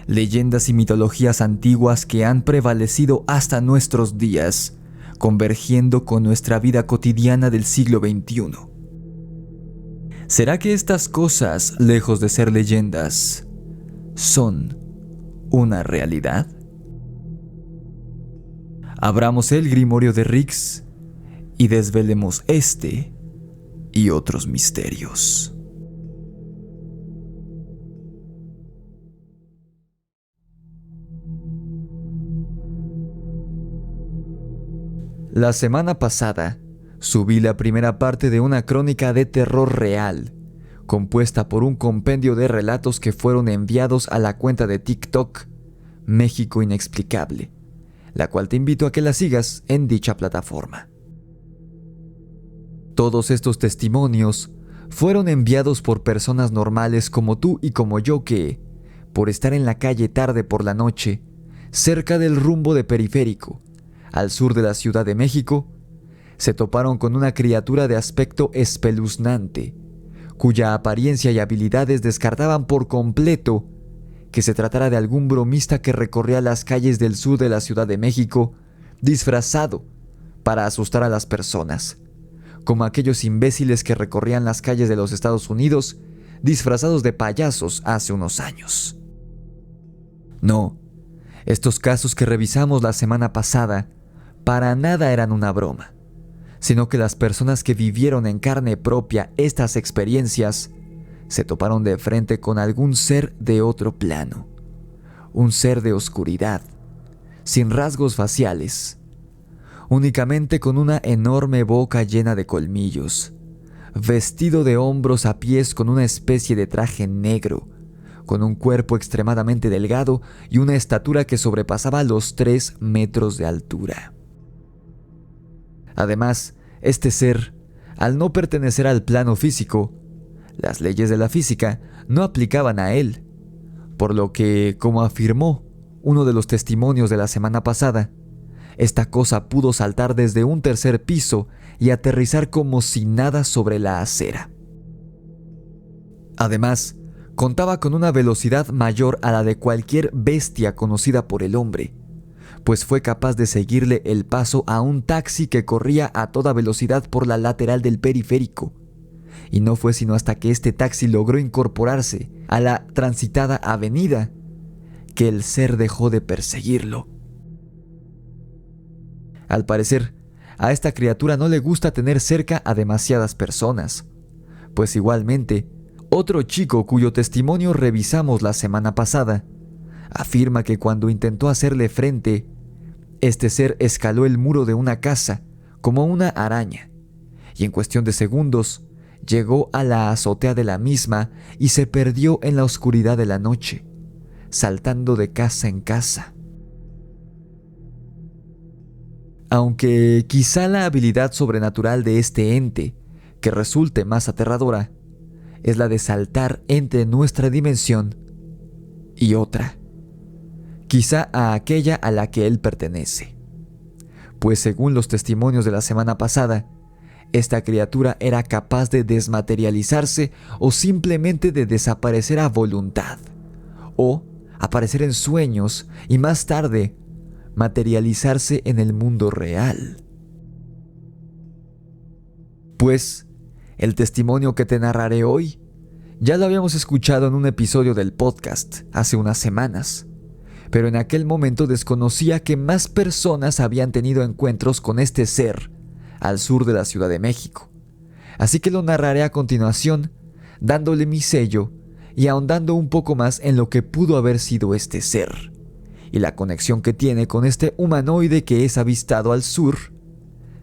leyendas y mitologías antiguas que han prevalecido hasta nuestros días, convergiendo con nuestra vida cotidiana del siglo XXI. ¿Será que estas cosas, lejos de ser leyendas, son una realidad? Abramos el Grimorio de Rix y desvelemos este y otros misterios. La semana pasada subí la primera parte de una crónica de terror real, compuesta por un compendio de relatos que fueron enviados a la cuenta de TikTok México Inexplicable, la cual te invito a que la sigas en dicha plataforma. Todos estos testimonios fueron enviados por personas normales como tú y como yo que, por estar en la calle tarde por la noche, cerca del rumbo de Periférico, al sur de la Ciudad de México, se toparon con una criatura de aspecto espeluznante, cuya apariencia y habilidades descartaban por completo que se tratara de algún bromista que recorría las calles del sur de la Ciudad de México disfrazado para asustar a las personas, como aquellos imbéciles que recorrían las calles de los Estados Unidos disfrazados de payasos hace unos años. No, estos casos que revisamos la semana pasada para nada eran una broma, sino que las personas que vivieron en carne propia estas experiencias se toparon de frente con algún ser de otro plano, un ser de oscuridad, sin rasgos faciales, únicamente con una enorme boca llena de colmillos, vestido de hombros a pies con una especie de traje negro, con un cuerpo extremadamente delgado y una estatura que sobrepasaba los 3 metros de altura. Además, este ser, al no pertenecer al plano físico, las leyes de la física no aplicaban a él, por lo que, como afirmó uno de los testimonios de la semana pasada, esta cosa pudo saltar desde un 3er piso y aterrizar como si nada sobre la acera. Además, contaba con una velocidad mayor a la de cualquier bestia conocida por el hombre, pues fue capaz de seguirle el paso a un taxi que corría a toda velocidad por la lateral del periférico, y no fue sino hasta que este taxi logró incorporarse a la transitada avenida que el ser dejó de perseguirlo. Al parecer, a esta criatura no le gusta tener cerca a demasiadas personas, pues igualmente, otro chico cuyo testimonio revisamos la semana pasada afirma que cuando intentó hacerle frente, este ser escaló el muro de una casa como una araña y en cuestión de segundos llegó a la azotea de la misma y se perdió en la oscuridad de la noche, saltando de casa en casa. Aunque quizá la habilidad sobrenatural de este ente, que resulte más aterradora, es la de saltar entre nuestra dimensión y otra, quizá a aquella a la que él pertenece. Pues según los testimonios de la semana pasada, esta criatura era capaz de desmaterializarse o simplemente de desaparecer a voluntad, o aparecer en sueños y más tarde materializarse en el mundo real. Pues, el testimonio que te narraré hoy ya lo habíamos escuchado en un episodio del podcast hace unas semanas, pero en aquel momento desconocía que más personas habían tenido encuentros con este ser al sur de la Ciudad de México. Así que lo narraré a continuación, dándole mi sello y ahondando un poco más en lo que pudo haber sido este ser y la conexión que tiene con este humanoide que es avistado al sur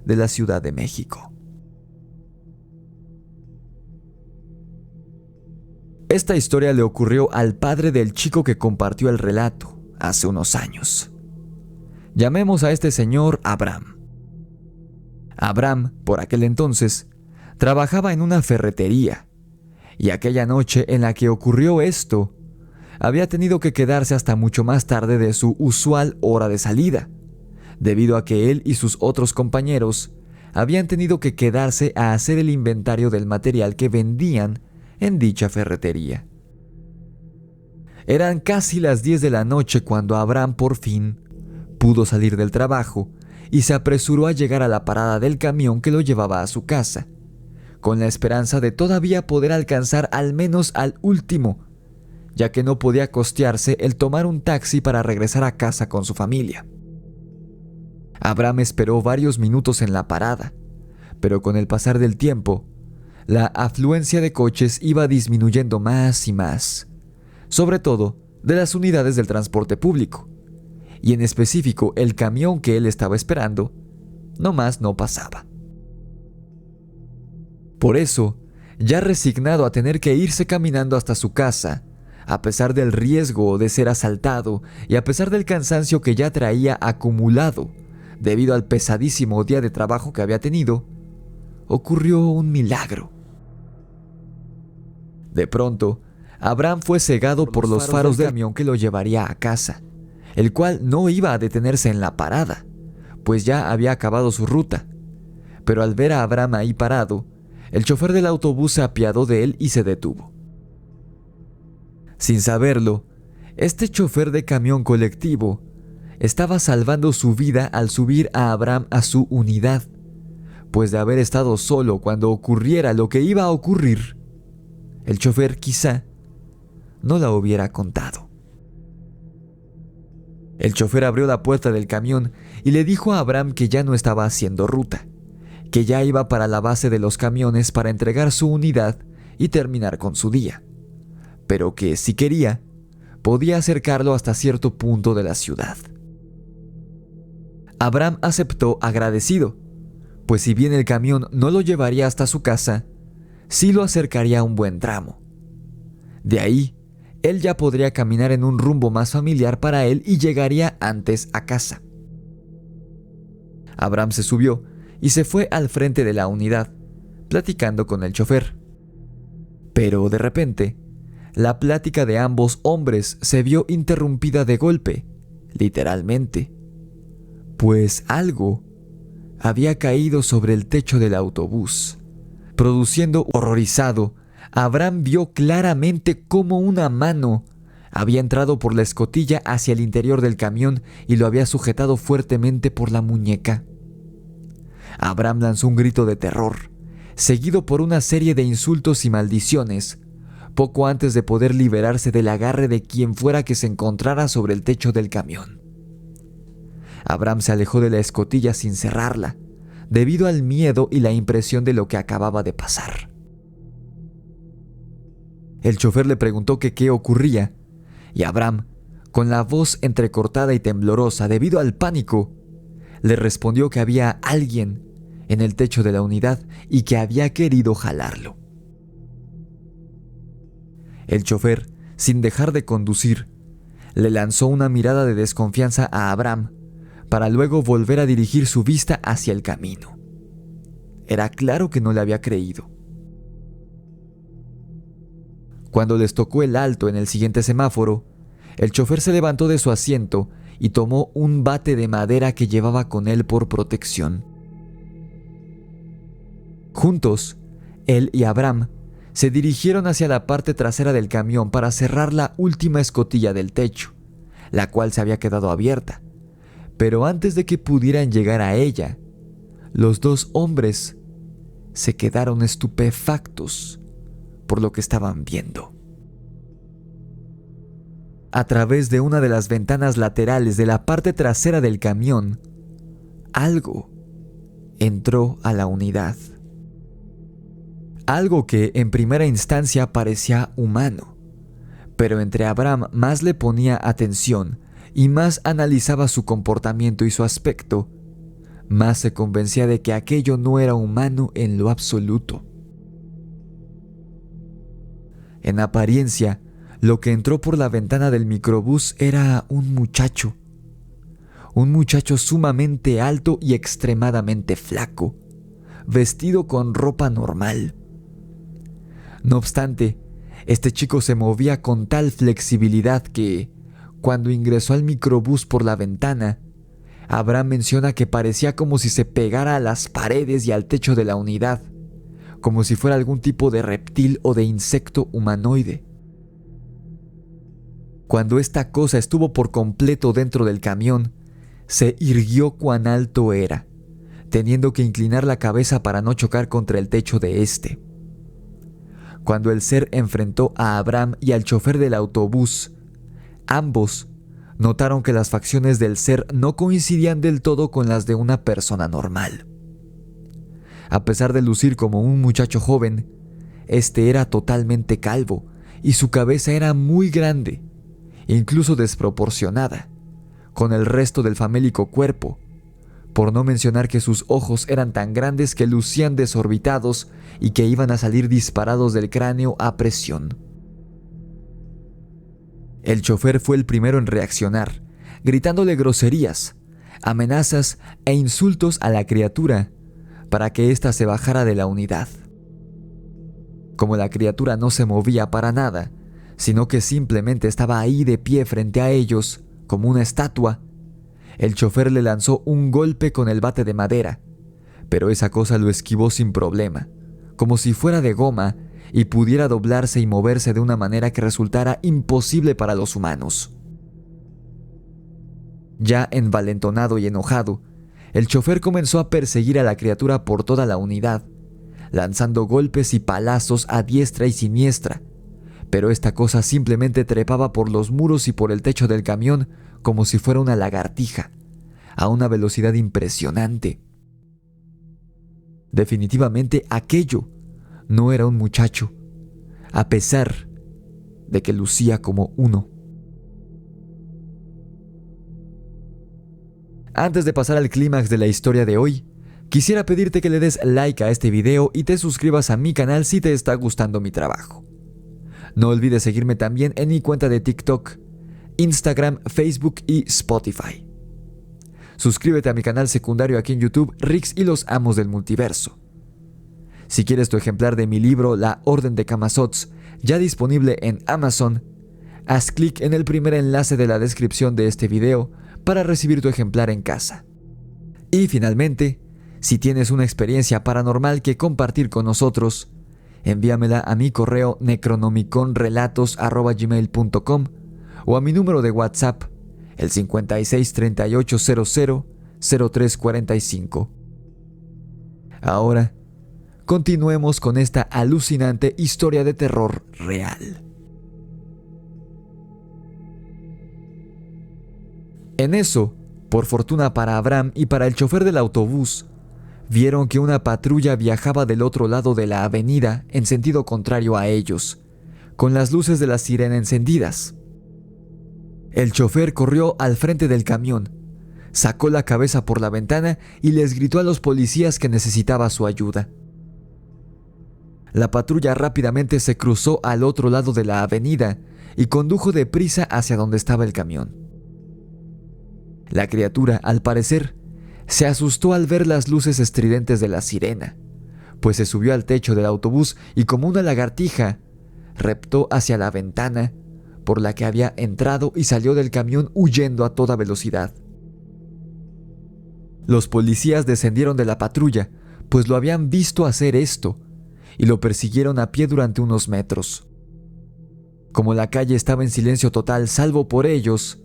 de la Ciudad de México. Esta historia le ocurrió al padre del chico que compartió el relato hace unos años. Llamemos a este señor Abraham. Abraham, por aquel entonces, trabajaba en una ferretería, y aquella noche en la que ocurrió esto, había tenido que quedarse hasta mucho más tarde de su usual hora de salida, debido a que él y sus otros compañeros habían tenido que quedarse a hacer el inventario del material que vendían en dicha ferretería. Eran casi las 10 de la noche cuando Abraham por fin pudo salir del trabajo y se apresuró a llegar a la parada del camión que lo llevaba a su casa, con la esperanza de todavía poder alcanzar al menos al último, ya que no podía costearse el tomar un taxi para regresar a casa con su familia. Abraham esperó varios minutos en la parada, pero con el pasar del tiempo, la afluencia de coches iba disminuyendo más y más, sobre todo de las unidades del transporte público, y en específico el camión que él estaba esperando, nomás no pasaba. Por eso, ya resignado a tener que irse caminando hasta su casa, a pesar del riesgo de ser asaltado y a pesar del cansancio que ya traía acumulado debido al pesadísimo día de trabajo que había tenido, ocurrió un milagro. De pronto, Abraham fue cegado por los faros del camión que lo llevaría a casa, el cual no iba a detenerse en la parada, pues ya había acabado su ruta. Pero al ver a Abraham ahí parado, el chofer del autobús se apiadó de él y se detuvo. Sin saberlo, este chofer de camión colectivo estaba salvando su vida al subir a Abraham a su unidad, pues de haber estado solo cuando ocurriera lo que iba a ocurrir, el chofer quizá no la hubiera contado. El chofer abrió la puerta del camión y le dijo a Abraham que ya no estaba haciendo ruta, que ya iba para la base de los camiones para entregar su unidad y terminar con su día, pero que si quería, podía acercarlo hasta cierto punto de la ciudad. Abraham aceptó agradecido, pues si bien el camión no lo llevaría hasta su casa, sí lo acercaría un buen tramo. De ahí, él ya podría caminar en un rumbo más familiar para él y llegaría antes a casa. Abraham se subió y se fue al frente de la unidad, platicando con el chofer. Pero de repente, la plática de ambos hombres se vio interrumpida de golpe, literalmente, pues algo había caído sobre el techo del autobús. Produciendo horrorizado, Abraham vio claramente cómo una mano había entrado por la escotilla hacia el interior del camión y lo había sujetado fuertemente por la muñeca. Abraham lanzó un grito de terror, seguido por una serie de insultos y maldiciones, poco antes de poder liberarse del agarre de quien fuera que se encontrara sobre el techo del camión. Abraham se alejó de la escotilla sin cerrarla, debido al miedo y la impresión de lo que acababa de pasar. El chofer le preguntó que qué ocurría, y Abraham, con la voz entrecortada y temblorosa debido al pánico, le respondió que había alguien en el techo de la unidad y que había querido jalarlo. El chofer, sin dejar de conducir, le lanzó una mirada de desconfianza a Abraham, para luego volver a dirigir su vista hacia el camino. Era claro que no le había creído. Cuando les tocó el alto en el siguiente semáforo, el chofer se levantó de su asiento y tomó un bate de madera que llevaba con él por protección. Juntos, él y Abraham se dirigieron hacia la parte trasera del camión para cerrar la última escotilla del techo, la cual se había quedado abierta. Pero antes de que pudieran llegar a ella, los dos hombres se quedaron estupefactos por lo que estaban viendo. A través de una de las ventanas laterales de la parte trasera del camión, algo entró a la unidad. Algo que en primera instancia parecía humano, pero entre Abraham más le ponía atención y más analizaba su comportamiento y su aspecto, más se convencía de que aquello no era humano en lo absoluto. En apariencia, lo que entró por la ventana del microbús era un muchacho sumamente alto y extremadamente flaco, vestido con ropa normal. No obstante, este chico se movía con tal flexibilidad que, cuando ingresó al microbús por la ventana, Abraham menciona que parecía como si se pegara a las paredes y al techo de la unidad, como si fuera algún tipo de reptil o de insecto humanoide. Cuando esta cosa estuvo por completo dentro del camión, se irguió cuán alto era, teniendo que inclinar la cabeza para no chocar contra el techo de este. Cuando el ser enfrentó a Abraham y al chofer del autobús, ambos notaron que las facciones del ser no coincidían del todo con las de una persona normal. A pesar de lucir como un muchacho joven, este era totalmente calvo y su cabeza era muy grande, incluso desproporcionada, con el resto del famélico cuerpo, por no mencionar que sus ojos eran tan grandes que lucían desorbitados y que iban a salir disparados del cráneo a presión. El chofer fue el primero en reaccionar, gritándole groserías, amenazas e insultos a la criatura para que ésta se bajara de la unidad. Como la criatura no se movía para nada, sino que simplemente estaba ahí de pie frente a ellos, como una estatua, el chofer le lanzó un golpe con el bate de madera, pero esa cosa lo esquivó sin problema, como si fuera de goma y pudiera doblarse y moverse de una manera que resultara imposible para los humanos. Ya envalentonado y enojado, el chofer comenzó a perseguir a la criatura por toda la unidad, lanzando golpes y palazos a diestra y siniestra, pero esta cosa simplemente trepaba por los muros y por el techo del camión como si fuera una lagartija, a una velocidad impresionante. Definitivamente aquello no era un muchacho, a pesar de que lucía como uno. Antes de pasar al clímax de la historia de hoy, quisiera pedirte que le des like a este video y te suscribas a mi canal si te está gustando mi trabajo. No olvides seguirme también en mi cuenta de TikTok, Instagram, Facebook y Spotify. Suscríbete a mi canal secundario aquí en YouTube, Rix y los Amos del Multiverso. Si quieres tu ejemplar de mi libro La Orden de Camazotz, ya disponible en Amazon, haz clic en el primer enlace de la descripción de este video para recibir tu ejemplar en casa. Y finalmente, si tienes una experiencia paranormal que compartir con nosotros, envíamela a mi correo necronomiconrelatos@gmail.com o a mi número de WhatsApp, el 5638000345. Ahora, continuemos con esta alucinante historia de terror real. En eso, por fortuna para Abraham y para el chofer del autobús, vieron que una patrulla viajaba del otro lado de la avenida en sentido contrario a ellos, con las luces de la sirena encendidas. El chofer corrió al frente del camión, sacó la cabeza por la ventana y les gritó a los policías que necesitaba su ayuda. La patrulla rápidamente se cruzó al otro lado de la avenida y condujo deprisa hacia donde estaba el camión. La criatura, al parecer, se asustó al ver las luces estridentes de la sirena, pues se subió al techo del autobús y como una lagartija, reptó hacia la ventana por la que había entrado y salió del camión huyendo a toda velocidad. Los policías descendieron de la patrulla, pues lo habían visto hacer esto, y lo persiguieron a pie durante unos metros. Como la calle estaba en silencio total salvo por ellos,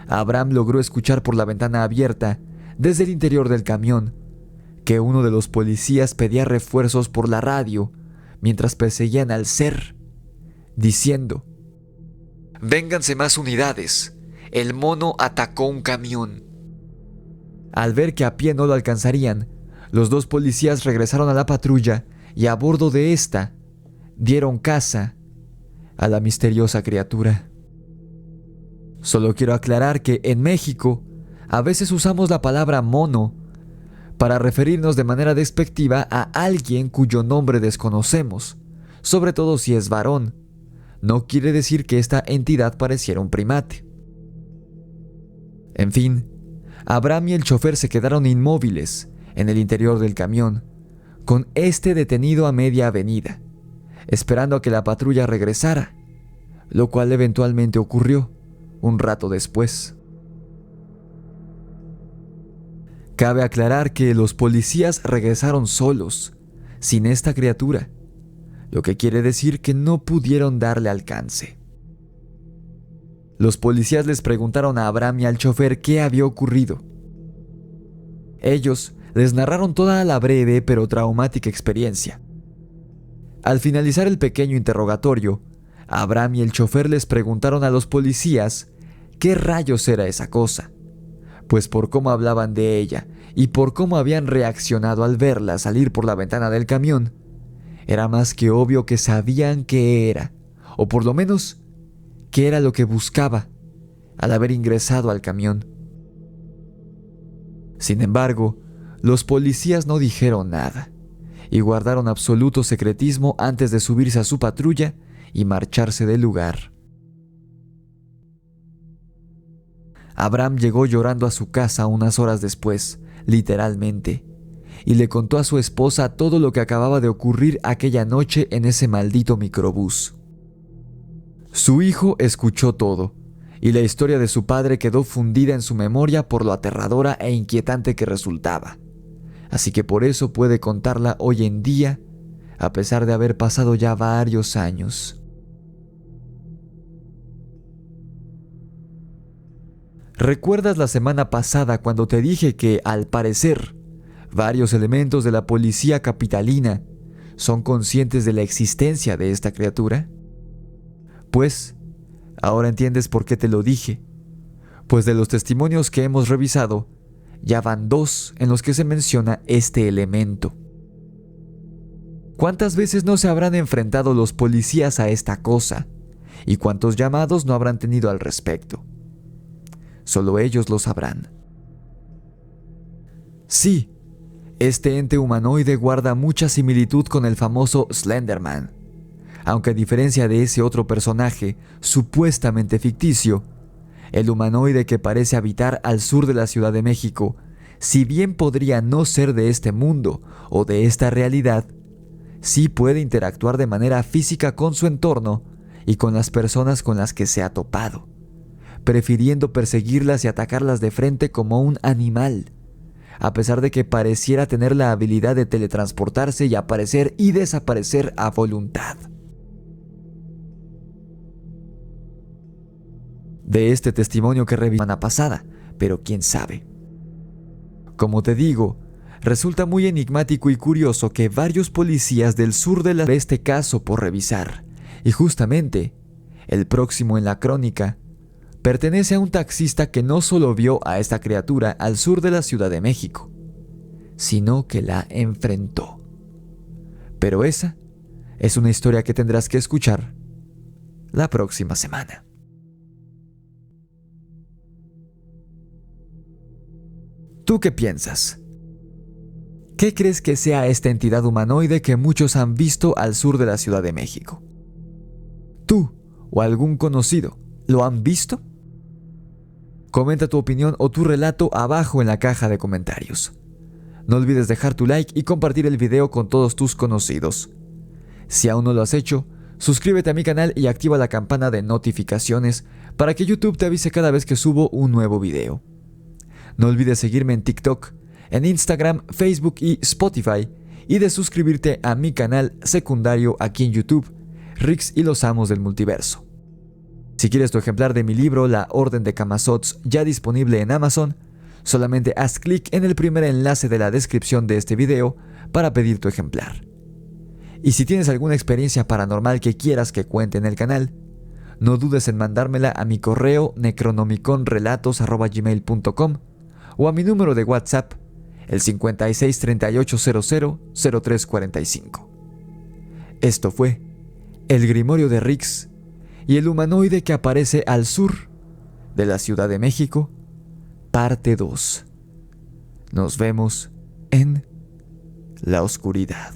Abraham logró escuchar por la ventana abierta, desde el interior del camión, que uno de los policías pedía refuerzos por la radio mientras perseguían al ser, diciendo: «Vénganse más unidades, el mono atacó un camión». Al ver que a pie no lo alcanzarían, los dos policías regresaron a la patrulla y a bordo de esta dieron caza a la misteriosa criatura. Solo quiero aclarar que en México a veces usamos la palabra mono para referirnos de manera despectiva a alguien cuyo nombre desconocemos, sobre todo si es varón. No quiere decir que esta entidad pareciera un primate. En fin, Abraham y el chofer se quedaron inmóviles en el interior del camión, con este detenido a media avenida, esperando a que la patrulla regresara, lo cual eventualmente ocurrió un rato después. Cabe aclarar que los policías regresaron solos, sin esta criatura, lo que quiere decir que no pudieron darle alcance. Los policías les preguntaron a Abraham y al chofer qué había ocurrido. Ellos les narraron toda la breve pero traumática experiencia. Al finalizar el pequeño interrogatorio, Abraham y el chofer les preguntaron a los policías qué rayos era esa cosa, pues por cómo hablaban de ella y por cómo habían reaccionado al verla salir por la ventana del camión, era más que obvio que sabían qué era, o por lo menos qué era lo que buscaba al haber ingresado al camión. Sin embargo, los policías no dijeron nada y guardaron absoluto secretismo antes de subirse a su patrulla y marcharse del lugar. Abraham llegó llorando a su casa unas horas después, literalmente, y le contó a su esposa todo lo que acababa de ocurrir aquella noche en ese maldito microbús. Su hijo escuchó todo, y la historia de su padre quedó fundida en su memoria por lo aterradora e inquietante que resultaba. Así que por eso puede contarla hoy en día, a pesar de haber pasado ya varios años. ¿Recuerdas la semana pasada cuando te dije que, al parecer, varios elementos de la policía capitalina son conscientes de la existencia de esta criatura? Pues, ahora entiendes por qué te lo dije. Pues de los testimonios que hemos revisado, ya van 2 en los que se menciona este elemento. ¿Cuántas veces no se habrán enfrentado los policías a esta cosa? ¿Y cuántos llamados no habrán tenido al respecto? Solo ellos lo sabrán. Sí, este ente humanoide guarda mucha similitud con el famoso Slenderman, aunque a diferencia de ese otro personaje supuestamente ficticio, el humanoide que parece habitar al sur de la Ciudad de México, si bien podría no ser de este mundo o de esta realidad, sí puede interactuar de manera física con su entorno y con las personas con las que se ha topado, prefiriendo perseguirlas y atacarlas de frente como un animal, a pesar de que pareciera tener la habilidad de teletransportarse y aparecer y desaparecer a voluntad. De este testimonio que revisé la semana pasada, pero quién sabe. Como te digo, resulta muy enigmático y curioso que varios policías del sur de este caso por revisar, y justamente, el próximo en la crónica, pertenece a un taxista que no solo vio a esta criatura al sur de la Ciudad de México, sino que la enfrentó. Pero esa es una historia que tendrás que escuchar la próxima semana. ¿Tú qué piensas? ¿Qué crees que sea esta entidad humanoide que muchos han visto al sur de la Ciudad de México? ¿Tú o algún conocido lo han visto? Comenta tu opinión o tu relato abajo en la caja de comentarios. No olvides dejar tu like y compartir el video con todos tus conocidos. Si aún no lo has hecho, suscríbete a mi canal y activa la campana de notificaciones para que YouTube te avise cada vez que subo un nuevo video. No olvides seguirme en TikTok, en Instagram, Facebook y Spotify, y de suscribirte a mi canal secundario aquí en YouTube, Rix y los Amos del Multiverso. Si quieres tu ejemplar de mi libro La Orden de Camazotz, ya disponible en Amazon, solamente haz clic en el primer enlace de la descripción de este video para pedir tu ejemplar. Y si tienes alguna experiencia paranormal que quieras que cuente en el canal, no dudes en mandármela a mi correo necronomiconrelatos@gmail.com o a mi número de WhatsApp, el 56 38 00 03 45. Esto fue El Grimorio de Rix y el humanoide que aparece al sur de la Ciudad de México, parte 2. Nos vemos en la oscuridad.